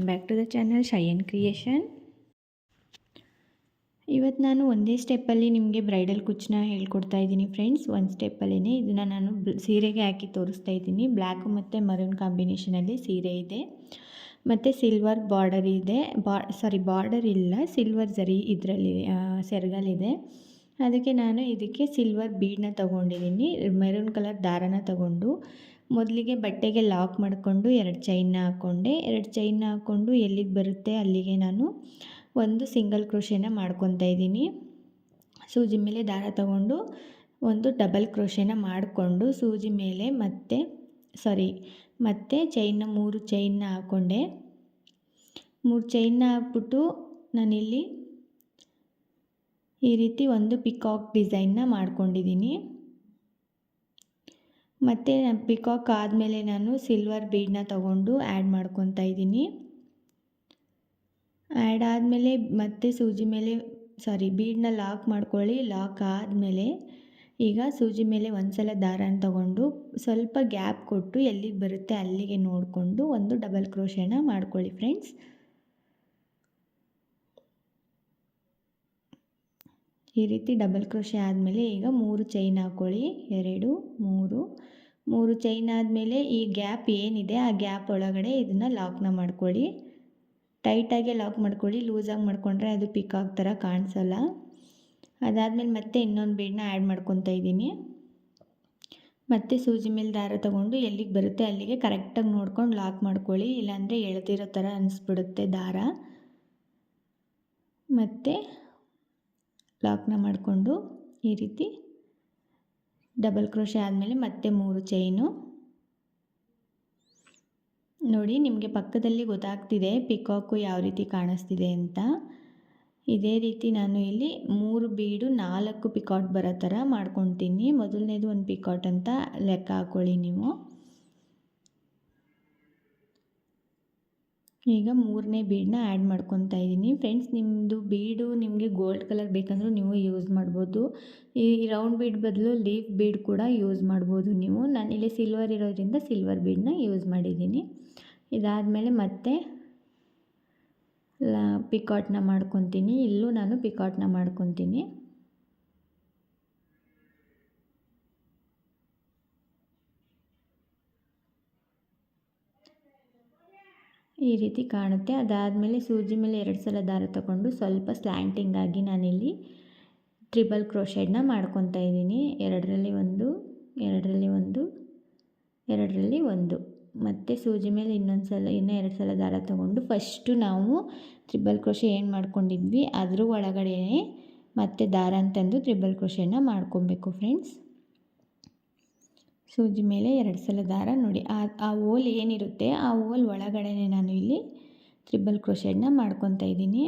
Back to the channel Shayan creation. ಇವತ್ತು ನಾನು ಒಂದೇ ಸ್ಟೆಪ್ಪಲ್ಲಿ ನಿಮಗೆ ಬ್ರೈಡಲ್ ಕುಚ್ಚನ್ನ ಹೇಳ್ಕೊಡ್ತಾ ಇದ್ದೀನಿ ಫ್ರೆಂಡ್ಸ್. ಒಂದು ಸ್ಟೆಪ್ಪಲ್ಲೇ ಇದನ್ನು ನಾನು ಸೀರೆಗೆ ಹಾಕಿ ತೋರಿಸ್ತಾ ಇದ್ದೀನಿ. ಬ್ಲ್ಯಾಕು ಮತ್ತು ಮರೂನ್ ಕಾಂಬಿನೇಷನಲ್ಲಿ ಸೀರೆ ಇದೆ ಮತ್ತು ಸಿಲ್ವರ್ ಬಾರ್ಡರ್ ಇದೆ. ಬಾರ್ಡರ್ ಇಲ್ಲ, ಸಿಲ್ವರ್ ಜರಿ ಇದರಲ್ಲಿ ಸೆರಗಲ್ಲಿದೆ. ಅದಕ್ಕೆ ನಾನು ಇದಕ್ಕೆ ಸಿಲ್ವರ್ ಬೀಡನ್ನ ತೊಗೊಂಡಿದ್ದೀನಿ. ಮೆರೂನ್ ಕಲರ್ ದಾರನ ತಗೊಂಡು ಮೊದಲಿಗೆ ಬಟ್ಟೆಗೆ ಲಾಕ್ ಮಾಡಿಕೊಂಡು 2 ಚೈನ್ನ ಹಾಕ್ಕೊಂಡೆ. 2 ಚೈನ್ನ ಹಾಕ್ಕೊಂಡು ಎಲ್ಲಿಗೆ ಬರುತ್ತೆ ಅಲ್ಲಿಗೆ ನಾನು ಒಂದು ಸಿಂಗಲ್ ಕ್ರೋಶೆನ ಮಾಡ್ಕೊತಾ ಇದ್ದೀನಿ. ಸೂಜಿ ಮೇಲೆ ದಾರ ತಗೊಂಡು ಒಂದು ಡಬಲ್ ಕ್ರೋಶೆನ ಮಾಡಿಕೊಂಡು ಸೂಜಿ ಮೇಲೆ ಮತ್ತೆ ಚೈನ್ನ 3 ಚೈನ್ನ ಹಾಕ್ಕೊಂಡೆ. 3 ಚೈನ್ನ ಹಾಕ್ಬಿಟ್ಟು ನಾನಿಲ್ಲಿ ಈ ರೀತಿ ಒಂದು ಪಿಕಾಕ್ ಡಿಸೈನ್ನ ಮಾಡ್ಕೊಂಡಿದ್ದೀನಿ. ಮತ್ತು ಪಿಕಾಕ್ ಆದಮೇಲೆ ನಾನು ಸಿಲ್ವರ್ ಬೀಡನ್ನ ತಗೊಂಡು ಆ್ಯಡ್ ಮಾಡ್ಕೊತಾ ಇದ್ದೀನಿ. ಆ್ಯಡ್ ಆದಮೇಲೆ ಮತ್ತೆ ಸೂಜಿ ಮೇಲೆ ಬೀಡನ್ನ ಲಾಕ್ ಮಾಡ್ಕೊಳ್ಳಿ. ಲಾಕ್ ಆದಮೇಲೆ ಈಗ ಸೂಜಿ ಮೇಲೆ ಒಂದು ಸಲ ದಾರನ ತಗೊಂಡು ಸ್ವಲ್ಪ ಗ್ಯಾಪ್ ಕೊಟ್ಟು ಎಲ್ಲಿಗೆ ಬರುತ್ತೆ ಅಲ್ಲಿಗೆ ನೋಡಿಕೊಂಡು ಒಂದು ಡಬಲ್ ಕ್ರೋಶೆನ ಮಾಡ್ಕೊಳ್ಳಿ ಫ್ರೆಂಡ್ಸ್. ಈ ರೀತಿ ಡಬಲ್ ಕ್ರೋಶೆ ಆದಮೇಲೆ ಈಗ 3 ಚೈನ್ ಹಾಕ್ಕೊಳ್ಳಿ. 2 3 ಚೈನ್ ಆದಮೇಲೆ ಈ ಗ್ಯಾಪ್ ಏನಿದೆ ಆ ಗ್ಯಾಪ್ ಒಳಗಡೆ ಇದನ್ನು ಲಾಕ್ನ ಮಾಡ್ಕೊಳ್ಳಿ. ಟೈಟಾಗೆ ಲಾಕ್ ಮಾಡ್ಕೊಳ್ಳಿ. ಲೂಸಾಗಿ ಮಾಡ್ಕೊಂಡ್ರೆ ಅದು ಪಿಕಾಕ್ ಥರ ಕಾಣಿಸಲ್ಲ. ಅದಾದಮೇಲೆ ಮತ್ತೆ ಇನ್ನೊಂದು ಬೀಡನ್ನ ಆ್ಯಡ್ ಮಾಡ್ಕೊತಾ ಇದ್ದೀನಿ. ಮತ್ತೆ ಸೂಜಿ ಮೇಲೆ ದಾರ ತಗೊಂಡು ಎಲ್ಲಿಗೆ ಬರುತ್ತೆ ಅಲ್ಲಿಗೆ ಕರೆಕ್ಟಾಗಿ ನೋಡ್ಕೊಂಡು ಲಾಕ್ ಮಾಡ್ಕೊಳ್ಳಿ. ಇಲ್ಲಾಂದರೆ ಎಳೆದಿರೋ ಥರ ಅನಿಸ್ಬಿಡುತ್ತೆ ದಾರ. ಮತ್ತು ಲಾಕ್ನ ಮಾಡಿಕೊಂಡು ಈ ರೀತಿ ಡಬಲ್ ಕ್ರೋಶೆ ಆದಮೇಲೆ ಮತ್ತೆ 3 ಚೈನು. ನೋಡಿ, ನಿಮಗೆ ಪಕ್ಕದಲ್ಲಿ ಗೊತ್ತಾಗ್ತಿದೆ ಪಿಕಾಕು ಯಾವ ರೀತಿ ಕಾಣಿಸ್ತಿದೆ ಅಂತ. ಇದೇ ರೀತಿ ನಾನು ಇಲ್ಲಿ 3 ಬೀಡು 4 ಪಿಕಾಟ್ ಬರೋ ಥರ ಮಾಡ್ಕೊತೀನಿ. ಮೊದಲನೇದು ಒಂದು ಪಿಕಾಟ್ ಅಂತ ಲೆಕ್ಕ ಹಾಕ್ಕೊಳ್ಳಿ ನೀವು. ಈಗ 3ನೇ ಬೀಡನ್ನ ಆ್ಯಡ್ ಮಾಡ್ಕೊತಾ ಇದ್ದೀನಿ ಫ್ರೆಂಡ್ಸ್. ನಿಮ್ಮದು ಬೀಡು ನಿಮಗೆ ಗೋಲ್ಡ್ ಕಲರ್ ಬೇಕಂದ್ರೂ ನೀವು ಯೂಸ್ ಮಾಡ್ಬೋದು. ಈ ರೌಂಡ್ ಬೀಡ್ ಬದಲು ಲೀಫ್ ಬೀಡ್ ಕೂಡ ಯೂಸ್ ಮಾಡ್ಬೋದು ನೀವು. ನಾನಿಲ್ಲಿ ಸಿಲ್ವರ್ ಇರೋದ್ರಿಂದ ಸಿಲ್ವರ್ ಬೀಡನ್ನ ಯೂಸ್ ಮಾಡಿದ್ದೀನಿ. ಇದಾದಮೇಲೆ ಮತ್ತೆ ಪಿಕಾಟ್ನ ಮಾಡ್ಕೊತೀನಿ. ಇಲ್ಲೂ ನಾನು ಪಿಕಾಟ್ನ ಮಾಡ್ಕೊತೀನಿ. ಈ ರೀತಿ ಕಾಣುತ್ತೆ. ಅದಾದಮೇಲೆ ಸೂಜಿ ಮೇಲೆ 2 ಸಲ ದಾರ ತಗೊಂಡು ಸ್ವಲ್ಪ ಸ್ಲ್ಯಾಂಟಿಂಗ್ ಆಗಿ ನಾನಿಲ್ಲಿ ಟ್ರಿಬಲ್ ಕ್ರೋಶೆಡ್ನ ಮಾಡ್ಕೊತಾ ಇದ್ದೀನಿ. 2ರಲ್ಲಿ 1 2ರಲ್ಲಿ 1 2ರಲ್ಲಿ 1 ಮತ್ತು ಸೂಜಿ ಮೇಲೆ ಇನ್ನೂ 2 ಸಲ ದಾರ ತಗೊಂಡು ಫಸ್ಟು ನಾವು ಟ್ರಿಬಲ್ ಕ್ರೋಶೆ ಏನು ಮಾಡ್ಕೊಂಡಿದ್ವಿ ಅದ್ರ ಒಳಗಡೆ ಮತ್ತೆ ದಾರ ಅಂತಂದು ಟ್ರಿಬಲ್ ಕ್ರೋಶೆನ ಮಾಡ್ಕೊಬೇಕು ಫ್ರೆಂಡ್ಸ್. ಸೂಜಿ ಮೇಲೆ 2 ಸಲ ದಾರ ನೋಡಿ ಆ ಹೋಲ್ ಏನಿರುತ್ತೆ ಆ ಹೋಲ್ ಒಳಗಡೆ ನಾನು ಇಲ್ಲಿ ಟ್ರಿಬಲ್ ಕ್ರೋಶೆಡ್ನ ಮಾಡ್ಕೊತಾ ಇದ್ದೀನಿ.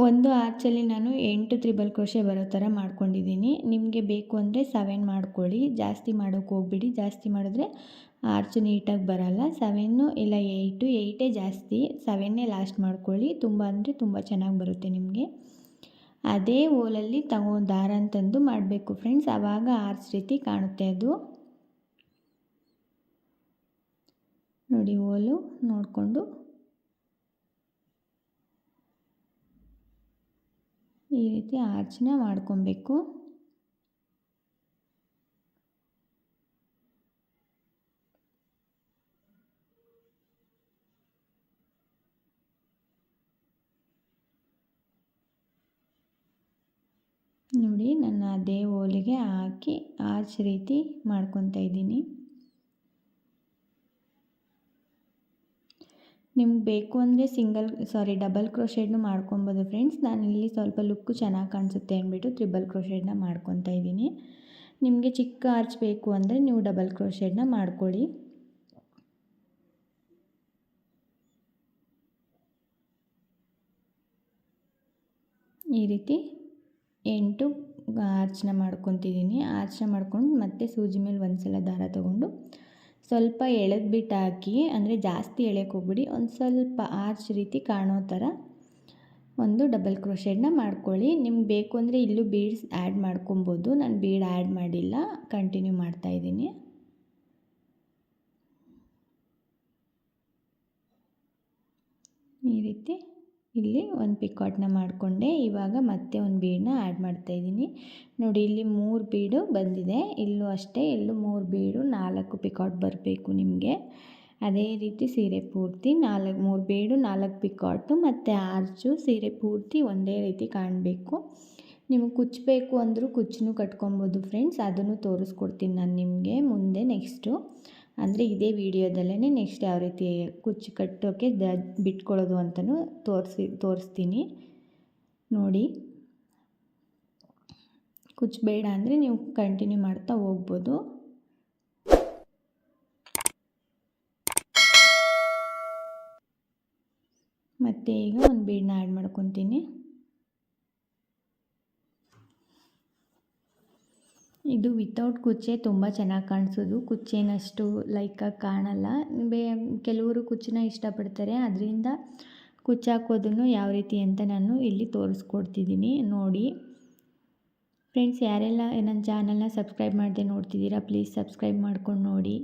ಒಂದು ಆರ್ಚಲ್ಲಿ ನಾನು 8 ಟ್ರಿಬಲ್ ಕ್ರೋಶೆ ಬರೋ ಥರ ಮಾಡ್ಕೊಂಡಿದ್ದೀನಿ. ನಿಮಗೆ ಬೇಕು ಅಂದರೆ 7 ಮಾಡ್ಕೊಳ್ಳಿ. ಜಾಸ್ತಿ ಮಾಡೋಕ್ಕೆ ಹೋಗ್ಬಿಡಿ. ಜಾಸ್ತಿ ಮಾಡಿದ್ರೆ ಆರ್ಚ್ ನೀಟಾಗಿ ಬರಲ್ಲ. 7 ಇಲ್ಲ 8 ಜಾಸ್ತಿ, 7 ಲಾಸ್ಟ್ ಮಾಡ್ಕೊಳ್ಳಿ. ತುಂಬ ಅಂದರೆ ತುಂಬ ಚೆನ್ನಾಗಿ ಬರುತ್ತೆ ನಿಮಗೆ. ಅದೇ ಹೋಲಲ್ಲಿ ದಾರ ಅಂತಂದು ಮಾಡಬೇಕು ಫ್ರೆಂಡ್ಸ್. ಆವಾಗ ಆರ್ಚ್ ರೀತಿ ಕಾಣುತ್ತೆ ಅದು. ನೋಡಿ, ಹೋಲು ನೋಡಿಕೊಂಡು ಈ ರೀತಿ ಆರ್ಚ್ನ ಮಾಡ್ಕೊಬೇಕು. ನೋಡಿ, ನಾನು ಅದೇ ಹೋಲಿಗೆ ಹಾಕಿ ಆರ್ಚ್ ರೀತಿ ಮಾಡ್ಕೊತಾ ಇದ್ದೀನಿ. ನಿಮ್ಗೆ ಬೇಕು ಅಂದರೆ ಡಬಲ್ ಕ್ರೋಶೆಡ್ನು ಮಾಡ್ಕೊಬೋದು ಫ್ರೆಂಡ್ಸ್. ನಾನಿಲ್ಲಿ ಸ್ವಲ್ಪ ಲುಕ್ಕು ಚೆನ್ನಾಗಿ ಕಾಣಿಸುತ್ತೆ ಅಂದ್ಬಿಟ್ಟು ಟ್ರಿಬಲ್ ಕ್ರೋಶೆಡ್ನ ಮಾಡ್ಕೊತಾ ಇದ್ದೀನಿ. ನಿಮಗೆ ಚಿಕ್ಕ ಆರ್ಚ್ ಬೇಕು ಅಂದರೆ ನೀವು ಡಬಲ್ ಕ್ರೋಶೆಡ್ನ ಮಾಡ್ಕೊಳ್ಳಿ. ಈ ರೀತಿ 8 ಆರ್ಚ್ನ ಮಾಡ್ಕೊತಿದ್ದೀನಿ. ಆರ್ಚ್ನ ಮಾಡ್ಕೊಂಡು ಮತ್ತೆ ಸೂಜಿ ಮೇಲೆ 1 ಸಲ ದಾರ ತಗೊಂಡು ಸ್ವಲ್ಪ ಎಳೆದ್ಬಿಟ್ಟು ಹಾಕಿ, ಅಂದರೆ ಜಾಸ್ತಿ ಎಳೆಯೋಕ್ಕೆ ಹೋಗ್ಬಿಡಿ. ಒಂದು ಸ್ವಲ್ಪ ಆರ್ಚ್ ರೀತಿ ಕಾಣೋ ಥರ ಒಂದು ಡಬಲ್ ಕ್ರೋಶೆಡ್ನ ಮಾಡ್ಕೊಳ್ಳಿ. ನಿಮ್ಗೆ ಬೇಕು ಅಂದರೆ ಇಲ್ಲೂ ಬೀಡ್ಸ್ ಆ್ಯಡ್ ಮಾಡ್ಕೊಬೋದು. ನಾನು ಬೀಡ್ ಆ್ಯಡ್ ಮಾಡಿಲ್ಲ, ಕಂಟಿನ್ಯೂ ಮಾಡ್ತಾಯಿದ್ದೀನಿ. ಈ ರೀತಿ ಇಲ್ಲಿ ಒಂದು ಪಿಕಾಟ್ನ ಮಾಡಿಕೊಂಡೆ. ಇವಾಗ ಮತ್ತೆ ಒಂದು ಬೀಡನ್ನ ಆ್ಯಡ್ ಮಾಡ್ತಾಯಿದ್ದೀನಿ. ನೋಡಿ ಇಲ್ಲಿ 3 ಬೀಡು ಬಂದಿದೆ. ಇಲ್ಲೂ ಅಷ್ಟೇ, ಇಲ್ಲೂ 3 ಬೀಡು 4 ಪಿಕಾಟ್ ಬರಬೇಕು ನಿಮಗೆ. ಅದೇ ರೀತಿ ಸೀರೆ ಪೂರ್ತಿ 3 ಬೀಡು 4 ಪಿಕಾಟು ಮತ್ತು ಆರ್ಚು ಸೀರೆ ಪೂರ್ತಿ ಒಂದೇ ರೀತಿ ಕಾಣಬೇಕು. ನಿಮಗೆ ಕುಚ್ಚಬೇಕು ಅಂದರೂ ಕುಚ್ಚನ್ನು ಕಟ್ಕೊಬೋದು ಫ್ರೆಂಡ್ಸ್. ಅದನ್ನು ತೋರಿಸ್ಕೊಡ್ತೀನಿ ನಾನು ನಿಮಗೆ ಮುಂದೆ ನೆಕ್ಸ್ಟು. ಅಂದರೆ ಇದೇ ವಿಡಿಯೋದಲ್ಲೇ ನೆಕ್ಸ್ಟ್ ಯಾವ ರೀತಿ ಕುಚ್ಚು ಕಟ್ಟೋಕ್ಕೆ ಬಿಟ್ಕೊಳ್ಳೋದು ಅಂತಲೂ ತೋರಿಸ್ತೀನಿ ನೋಡಿ. ಕುಚ್ಚು ಬೇಡ ಅಂದರೆ ನೀವು ಕಂಟಿನ್ಯೂ ಮಾಡ್ತಾ ಹೋಗ್ಬೋದು. ಮತ್ತು ಈಗ ಒಂದು ಬೀಡನ್ನ ಆ್ಯಡ್ ಮಾಡ್ಕೊತೀನಿ. ಇದು ವಿತೌಟ್ ಕುಚ್ಚೆ ತುಂಬ ಚೆನ್ನಾಗಿ ಕಾಣಿಸೋದು. ಕುಚ್ಚೇನಷ್ಟು ಲೈಕಾಗಿ ಕಾಣಲ್ಲ. ಕೆಲವರು ಕುಚ್ಚನ್ನ ಇಷ್ಟಪಡ್ತಾರೆ, ಅದರಿಂದ ಕುಚ್ಚು ಹಾಕೋದನ್ನು ಯಾವ ರೀತಿ ಅಂತ ನಾನು ಇಲ್ಲಿ ತೋರಿಸ್ಕೊಡ್ತಿದ್ದೀನಿ ನೋಡಿ. ಫ್ರೆಂಡ್ಸ್, ಯಾರೆಲ್ಲ ನನ್ನ ಚಾನಲ್ನ ಸಬ್ಸ್ಕ್ರೈಬ್ ಮಾಡದೆ ನೋಡ್ತಿದ್ದೀರಾ ಪ್ಲೀಸ್ ಸಬ್ಸ್ಕ್ರೈಬ್ ಮಾಡ್ಕೊಂಡು ನೋಡಿ.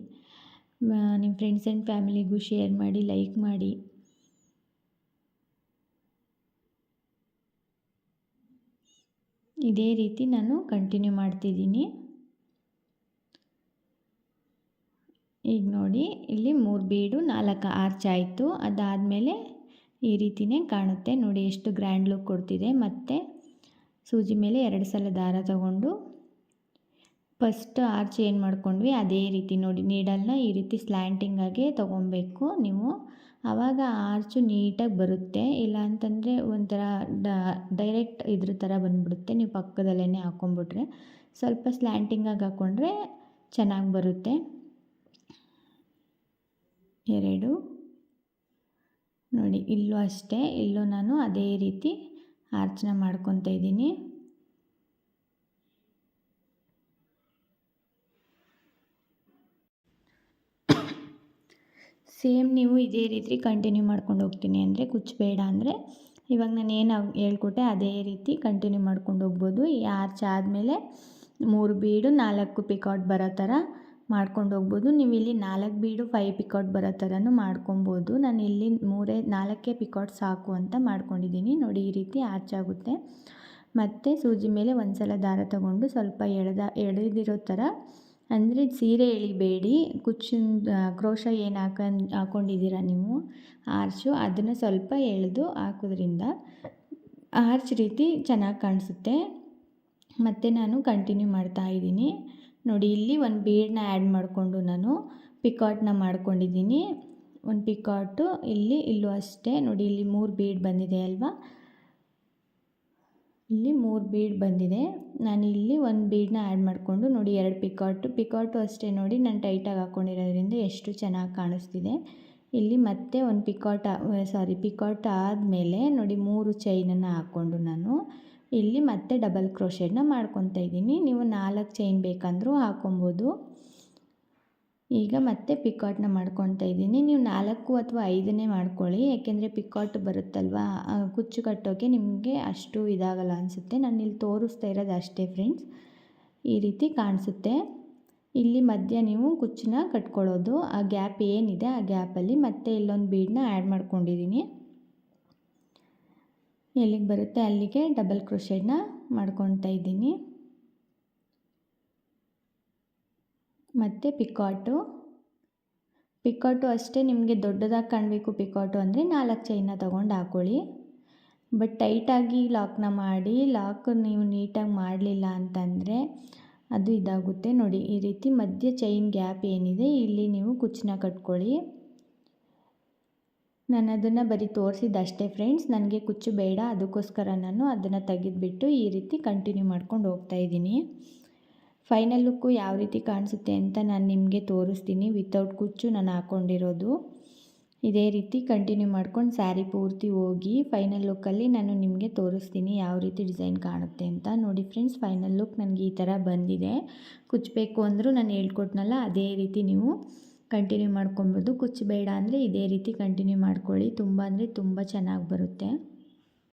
ನಿಮ್ಮ ಫ್ರೆಂಡ್ಸ್ ಆ್ಯಂಡ್ ಫ್ಯಾಮಿಲಿಗೂ ಶೇರ್ ಮಾಡಿ, ಲೈಕ್ ಮಾಡಿ. ಇದೇ ರೀತಿ ನಾನು ಕಂಟಿನ್ಯೂ ಮಾಡ್ತಿದ್ದೀನಿ. ಈಗ ನೋಡಿ ಇಲ್ಲಿ 3 ಬೀಡು 4 ಆರ್ಚ್ ಆಯಿತು. ಅದಾದಮೇಲೆ ಈ ರೀತಿಯೇ ಕಾಣುತ್ತೆ ನೋಡಿ, ಎಷ್ಟು ಗ್ರ್ಯಾಂಡ್ ಲುಕ್ ಕೊಡ್ತಿದೆ. ಮತ್ತು ಸೂಜಿ ಮೇಲೆ 2 ಸಲ ದಾರ ತಗೊಂಡು ಫಸ್ಟ್ ಆರ್ಚ್ ಏನು ಮಾಡ್ಕೊಂಡ್ವಿ ಅದೇ ರೀತಿ ನೋಡಿ, ನೀಡಲ್ನ ಈ ರೀತಿ ಸ್ಲ್ಯಾಂಟಿಂಗಾಗೆ ತೊಗೊಬೇಕು ನೀವು. ಆವಾಗ ಆರ್ಚು ನೀಟಾಗಿ ಬರುತ್ತೆ. ಇಲ್ಲ ಅಂತಂದರೆ ಒಂಥರ ಡೈರೆಕ್ಟ್ ಇದ್ರ ಥರ ಬಂದುಬಿಡುತ್ತೆ. ನೀವು ಪಕ್ಕದಲ್ಲೇ ಹಾಕ್ಕೊಂಬಿಟ್ರೆ ಸ್ವಲ್ಪ ಸ್ಲ್ಯಾಂಟಿಂಗಾಗಿ ಹಾಕ್ಕೊಂಡ್ರೆ ಚೆನ್ನಾಗಿ ಬರುತ್ತೆ. 2 ನೋಡಿ, ಇಲ್ಲೂ ಅಷ್ಟೇ, ಇಲ್ಲೂ ನಾನು ಅದೇ ರೀತಿ ಆರ್ಚನ್ನ ಮಾಡ್ಕೊತಾ ಇದ್ದೀನಿ. ಸೇಮ್ ನೀವು ಇದೇ ರೀತಿ ಕಂಟಿನ್ಯೂ ಮಾಡ್ಕೊಂಡು ಹೋಗ್ತೀನಿ ಅಂದರೆ ಕುಚ್ಚು ಬೇಡ ಅಂದರೆ ಇವಾಗ ನಾನು ಏನು ಹೇಳ್ಕೊಟ್ಟೆ ಅದೇ ರೀತಿ ಕಂಟಿನ್ಯೂ ಮಾಡ್ಕೊಂಡು ಹೋಗ್ಬೋದು. ಈ ಆರ್ಚ್ ಆದಮೇಲೆ 3 ಬೀಡು 4 ಪಿಕಾಟ್ ಬರೋ ಥರ ಮಾಡ್ಕೊಂಡು ಹೋಗ್ಬೋದು. ನೀವು ಇಲ್ಲಿ 4 ಬೀಡು 5 ಪಿಕಾಟ್ ಬರೋ ಥರನೂ ಮಾಡ್ಕೊಬೋದು. ನಾನು ಇಲ್ಲಿ 4 ಪಿಕಾಟ್ ಸಾಕು ಅಂತ ಮಾಡ್ಕೊಂಡಿದ್ದೀನಿ ನೋಡಿ. ಈ ರೀತಿ ಆರ್ಚ್ ಆಗುತ್ತೆ. ಮತ್ತು ಸೂಜಿ ಮೇಲೆ ಒಂದು ಸಲ ದಾರ ತಗೊಂಡು ಸ್ವಲ್ಪ ಎಳೆದಿರೋ ಥರ, ಅಂದರೆ ಸೀರೆ ಎಳಿಬೇಡಿ, ಕುಚ್ಚಿನ ಕ್ರೋಶ ಏನು ಹಾಕ್ಕೊಂಡಿದ್ದೀರ ನೀವು ಆರ್ಚು, ಅದನ್ನು ಸ್ವಲ್ಪ ಎಳೆದು ಹಾಕೋದ್ರಿಂದ ಆರ್ಚ್ ರೀತಿ ಚೆನ್ನಾಗಿ ಕಾಣಿಸುತ್ತೆ. ಮತ್ತು ನಾನು ಕಂಟಿನ್ಯೂ ಮಾಡ್ತಾ ಇದ್ದೀನಿ ನೋಡಿ. ಇಲ್ಲಿ ಒಂದು ಬೀಡನ್ನ ಆ್ಯಡ್ ಮಾಡಿಕೊಂಡು ನಾನು ಪಿಕಾಟ್ನ ಮಾಡ್ಕೊಂಡಿದ್ದೀನಿ. ಒಂದು ಪಿಕಾಟು ಇಲ್ಲೂ ಅಷ್ಟೇ ನೋಡಿ. ಇಲ್ಲಿ 3 ಬೀಡ್ ಬಂದಿದೆ ಅಲ್ವಾ, ಇಲ್ಲಿ 3 ಬೀಡ್ ಬಂದಿದೆ. ನಾನು ಇಲ್ಲಿ ಒಂದು ಬೀಡನ್ನ ಆ್ಯಡ್ ಮಾಡಿಕೊಂಡು ನೋಡಿ 2 ಪಿಕಾಟು ಅಷ್ಟೇ ನೋಡಿ. ನಾನು ಟೈಟಾಗಿ ಹಾಕ್ಕೊಂಡಿರೋದ್ರಿಂದ ಎಷ್ಟು ಚೆನ್ನಾಗಿ ಕಾಣಿಸ್ತಿದೆ. ಇಲ್ಲಿ ಮತ್ತೆ ಒಂದು ಪಿಕಾಟ್ ಆದಮೇಲೆ ನೋಡಿ 3 ಚೈನನ್ನು ಹಾಕ್ಕೊಂಡು ನಾನು ಇಲ್ಲಿ ಮತ್ತೆ ಡಬಲ್ ಕ್ರೋಶೆಟ್ನ ಮಾಡ್ಕೊತಾ ಇದ್ದೀನಿ. ನೀವು 4 ಚೈನ್ ಬೇಕಂದ್ರೂ ಹಾಕ್ಕೊಬೋದು. ಈಗ ಮತ್ತೆ ಪಿಕಾಟ್ನ ಮಾಡ್ಕೊತಾ ಇದ್ದೀನಿ. ನೀವು 4 ಅಥವಾ 5 ಮಾಡ್ಕೊಳ್ಳಿ, ಯಾಕೆಂದರೆ ಪಿಕಾಟ್ ಬರುತ್ತಲ್ವ, ಕುಚ್ಚು ಕಟ್ಟೋಕ್ಕೆ ನಿಮಗೆ ಅಷ್ಟು ಇದಾಗಲ್ಲ ಅನಿಸುತ್ತೆ. ನಾನು ಇಲ್ಲಿ ತೋರಿಸ್ತಾ ಇರೋದು ಅಷ್ಟೇ ಫ್ರೆಂಡ್ಸ್. ಈ ರೀತಿ ಕಾಣಿಸುತ್ತೆ. ಇಲ್ಲಿ ಮಧ್ಯ ನೀವು ಕುಚ್ಚನ್ನ ಕಟ್ಕೊಳ್ಳೋದು, ಆ ಗ್ಯಾಪ್ ಏನಿದೆ ಆ ಗ್ಯಾಪಲ್ಲಿ ಮತ್ತೆ ಇಲ್ಲೊಂದು ಬೀಡನ್ನ ಆ್ಯಡ್ ಮಾಡ್ಕೊಂಡಿದ್ದೀನಿ. ಎಲ್ಲಿಗೆ ಬರುತ್ತೆ ಅಲ್ಲಿಗೆ ಡಬಲ್ ಕ್ರೋಶೆಟ್ನ ಮಾಡ್ಕೊತಾ ಇದ್ದೀನಿ. ಮತ್ತು ಪಿಕಾಟು ಅಷ್ಟೇ, ನಿಮಗೆ ದೊಡ್ಡದಾಗಿ ಕಾಣಬೇಕು ಪಿಕಾಟು ಅಂದರೆ 4 ಚೈನ್ನ ತೊಗೊಂಡು ಹಾಕ್ಕೊಳ್ಳಿ. ಬಟ್ ಟೈಟಾಗಿ ಲಾಕ್ನ ಮಾಡಿ, ನೀವು ನೀಟಾಗಿ ಮಾಡಲಿಲ್ಲ ಅಂತಂದರೆ ಅದು ಇದಾಗುತ್ತೆ ನೋಡಿ. ಈ ರೀತಿ ಮಧ್ಯ ಚೈನ್ ಗ್ಯಾಪ್ ಏನಿದೆ ಇಲ್ಲಿ ನೀವು ಕುಚ್ಚನ್ನ ಕಟ್ಕೊಳ್ಳಿ. ನಾನು ಅದನ್ನು ಬರೀ ತೋರಿಸಿದ್ದಷ್ಟೇ ಫ್ರೆಂಡ್ಸ್. ನನಗೆ ಕುಚ್ಚು ಬೇಡ, ಅದಕ್ಕೋಸ್ಕರ ನಾನು ಅದನ್ನು ತೆಗೆದುಬಿಟ್ಟು ಈ ರೀತಿ ಕಂಟಿನ್ಯೂ ಮಾಡ್ಕೊಂಡು ಹೋಗ್ತಾಯಿದ್ದೀನಿ. ಫೈನಲ್ ಲುಕ್ಕು ಯಾವ ರೀತಿ ಕಾಣಿಸುತ್ತೆ ಅಂತ ನಾನು ನಿಮಗೆ ತೋರಿಸ್ತೀನಿ. ವಿತೌಟ್ ಕುಚ್ಚು ನಾನು ಹಾಕ್ಕೊಂಡಿರೋದು. ಇದೇ ರೀತಿ ಕಂಟಿನ್ಯೂ ಮಾಡ್ಕೊಂಡು ಸ್ಯಾರಿ ಪೂರ್ತಿ ಹೋಗಿ ಫೈನಲ್ ಲುಕ್ಕಲ್ಲಿ ನಾನು ನಿಮಗೆ ತೋರಿಸ್ತೀನಿ ಯಾವ ರೀತಿ ಡಿಸೈನ್ ಕಾಣುತ್ತೆ ಅಂತ. ನೋಡಿ ಫ್ರೆಂಡ್ಸ್, ಫೈನಲ್ ಲುಕ್ ನನಗೆ ಈ ಥರ ಬಂದಿದೆ. ಕುಚ್ಚಬೇಕು ಅಂದರೂ ನಾನು ಹೇಳ್ಕೊಟ್ನಲ್ಲ ಅದೇ ರೀತಿ ನೀವು ಕಂಟಿನ್ಯೂ ಮಾಡ್ಕೊಬೋದು. ಕುಚ್ಚು ಬೇಡ ಅಂದರೆ ಇದೇ ರೀತಿ ಕಂಟಿನ್ಯೂ ಮಾಡ್ಕೊಳ್ಳಿ. ತುಂಬ ಅಂದರೆ ತುಂಬ ಚೆನ್ನಾಗಿ ಬರುತ್ತೆ.